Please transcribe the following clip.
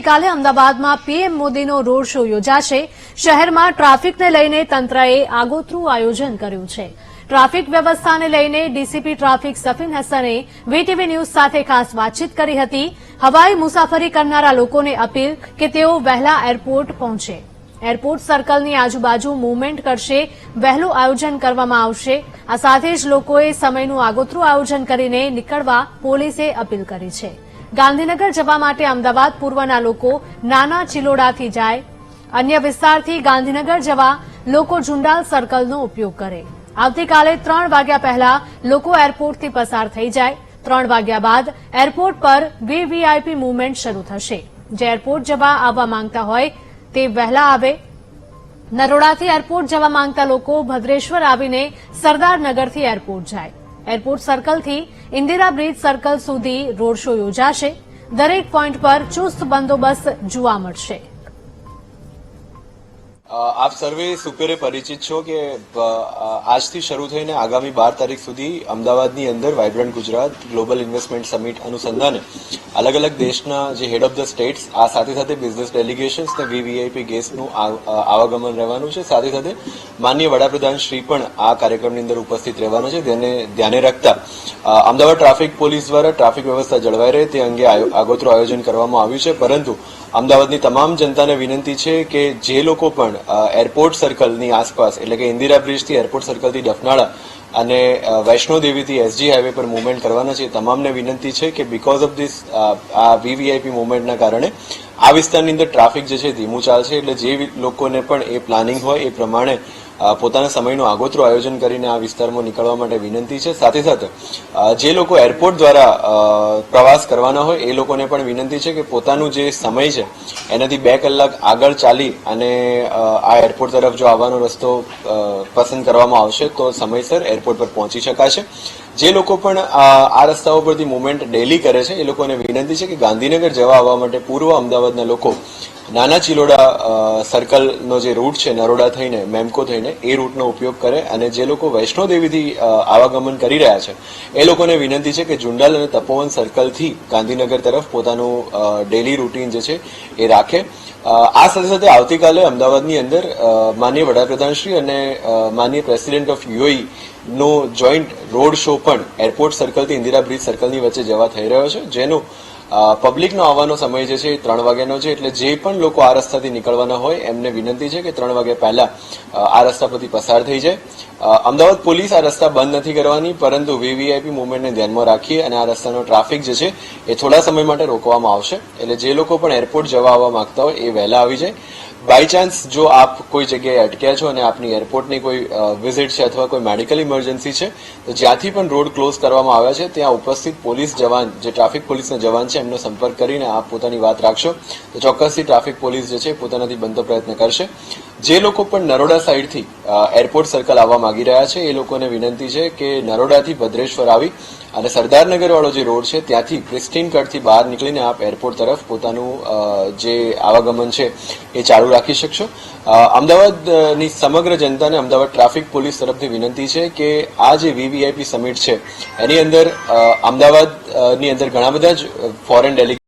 આવતીકાલે અમદાવાદમાં પીએમ મોદીનો રોડ શો યોજાશે। શહેરમાં ટ્રાફિકને લઈને તંત્રએ આગોતરું આયોજન કર્યું છે। ટ્રાફિક વ્યવસ્થાને લઈને ડીસીપી ટ્રાફિક સફીન હસને વીટીવી ન્યૂઝ સાથે ખાસ વાતચીત કરી હતી। હવાઈ મુસાફરી કરનારા લોકોને અપીલ કે તેઓ વહેલા એરપોર્ટ પહોંચે। એરપોર્ટ સર્કલની આજુબાજુ મૂવમેન્ટ કરશે, વહેલું આયોજન કરવામાં આવશે। આ સાથે જ લોકોએ સમયનું આગોતરું આયોજન કરીને નીકળવા પોલીસે અપીલ કરી છે। ગાંધીનગર જવા માટે અમદાવાદ પૂર્વના લોકો નાના ચિલોડાથી જાય, અન્ય વિસ્તારથી ગાંધીનગર જવા લોકો ઝુંડાલ સર્કલનો ઉપયોગ કરે। આવતીકાલે 3 વાગ્યા પહેલા લોકો એરપોર્ટથી પસાર થઈ જાય। 3 વાગ્યા બાદ એરપોર્ટ પર વીવીઆઈપી મૂવમેન્ટ શરૂ થશે। જે એરપોર્ટ જવા આવવા માંગતા હોય તે વહેલા આવે। નરોડાથી એરપોર્ટ જવા માંગતા લોકો ભદ્રેશ્વર આવીને સરદારનગરથી એરપોર્ટ જાય। એરપોર્ટ સર્કલથી ઇન્દિરા બ્રિજ સર્કલ સુધી રોડ શો યોજાશે। દરેક પોઈન્ટ પર ચુસ્ત બંદોબસ્ત જોવા મળશે। આપ સર્વે સુપેરે પરિચિત છો કે આજથી શરૂ થઈને આગામી 12 તારીખ સુધી અમદાવાદની અંદર vibrant Gujarat global investment summit અનુસંધાને અલગ અલગ દેશના જે હેડ ઓફ ધ સ્ટેટ્સ આ સાથે સાથે બિઝનેસ ડેલિગેશન્સ ને વીવીઆઈપી ગેસ્ટનું આવાગમન રહેવાનું છે। સાથે સાથે માનનીય વડાપ્રધાન શ્રી પણ આ કાર્યક્રમની અંદર ઉપસ્થિત રહેવાના છે। તેને ધ્યાને રાખતા અમદાવાદ ટ્રાફિક પોલીસ દ્વારા ટ્રાફિક વ્યવસ્થા જળવાઈ રહે તે અંગે આગોતરું આયોજન કરવામાં આવ્યું છે। પરંતુ અમદાવાદની તમામ જનતાને વિનંતી છે કે જે લોકો પણ એરપોર્ટ સર્કલની આસપાસ એટલે કે ઇન્દિરા બ્રિજથી એરપોર્ટ સર્કલથી ડફનાળા અને વૈષ્ણોદેવીથી એસજી હાઈવે પર મૂવમેન્ટ કરવાના છે, તમામને વિનંતી છે કે બીકોઝ ઓફ ધીસ આ વીવીઆઈપી મૂવમેન્ટના કારણે આ વિસ્તારની અંદર ટ્રાફિક જે છે ધીમું ચાલશે। એટલે જે લોકોને પણ એ પ્લાનિંગ હોય એ પ્રમાણે પોતાના સમયનું આગોતરું આયોજન કરીને આ વિસ્તારમાં નીકળવા માટે વિનંતી છે। સાથે સાથે જે લોકો એરપોર્ટ દ્વારા પ્રવાસ કરવાના હોય એ લોકોને પણ વિનંતી છે કે પોતાનું જે સમય છે એનાથી 2 કલાક આગળ ચાલી અને આ એરપોર્ટ તરફ જો આવવાનો રસ્તો પસંદ કરવામાં આવશે તો સમયસર એરપોર્ટ પર પહોંચી શકાશે। જે લોકો પણ આ રસ્તાઓ પરથી મૂવમેન્ટ ડેલી કરે છે એ લોકોને વિનંતી છે કે ગાંધીનગર જવા આવવા માટે પૂર્વ અમદાવાદના લોકો નાના ચિલોડા સર્કલનો જે રૂટ છે નરોડા થઈને મેમકો થઈને એ રૂટનો ઉપયોગ કરે। અને જે લોકો વૈષ્ણોદેવીથી આવાગમન કરી રહ્યા છે એ લોકોને વિનંતી છે કે ઝુંડાલ અને તપોવન સર્કલથી ગાંધીનગર તરફ પોતાનું ડેલી રૂટીન જે છે એ રાખે। આ સાથે સાથે આવતીકાલે અમદાવાદની અંદર માનનીય વડાપ્રધાનશ્રી અને માનનીય પ્રેસિડેન્ટ ઓફ યુએઈ નો જોઈન્ટ રોડ શો પણ એરપોર્ટ સર્કલથી ઇન્દિરા બ્રિજ સર્કલની વચ્ચે જવા થઈ રહ્યો છે, જેનો પબ્લિકનો આવવાનો સમય જે છે એ 3 વાગ્યાનો છે। એટલે જે પણ લોકો આ રસ્તાથી નીકળવાના હોય એમને વિનંતી છે કે 3 વાગ્યા પહેલા આ રસ્તા પરથી પસાર થઈ જાય। અમદાવાદ પોલીસ આ રસ્તા બંધ નથી કરવાની, પરંતુ વીવીઆઈપી મૂવમેન્ટને ધ્યાનમાં રાખી અને આ રસ્તાનો ટ્રાફિક જે છે એ થોડા સમય માટે રોકવામાં આવશે। એટલે જે લોકો પણ એરપોર્ટ જવા આવવા માંગતા હોય એ વહેલા આવી જાય। બાય ચાન્સ જો આપ કોઈ જગ્યાએ અટક્યા છો અને આપની એરપોર્ટની કોઈ વિઝિટ છે અથવા કોઈ મેડિકલ ઇમરજન્સી છે તો જ્યાંથી પણ રોડ ક્લોઝ કરવામાં આવ્યા છે ત્યાં ઉપસ્થિત પોલીસ જવાન જે ટ્રાફિક પોલીસના જવાન છે એમનો સંપર્ક કરીને આપ પોતાની વાત રાખશો તો ચોક્કસથી ટ્રાફિક પોલીસ જે છે પોતાનાથી બનતો પ્રયત્ન કરશે। જે લોકો પણ નરોડા સાઈડથી એરપોર્ટ સર્કલ આવવા માંગી રહ્યા છે એ લોકોને વિનંતી છે કે નરોડાથી ભદ્રેશ્વર આવી અને સરદારનગર વાળો જે રોડ છે ત્યાંથી પ્રિસ્ટીન કટથી બહાર નીકળીને આપ એરપોર્ટ તરફ પોતાનું જે આવાગમન છે એ ચાલુ રાખી શકશો। અમદાવાદની સમગ્ર જનતાને અમદાવાદ ટ્રાફિક પોલીસ તરફથી વિનંતી છે કે આ જે વીવીઆઈપી સમિટ છે એની અંદર અમદાવાદની અંદર ઘણા બધા જ ફોરેન ડેલિગેટ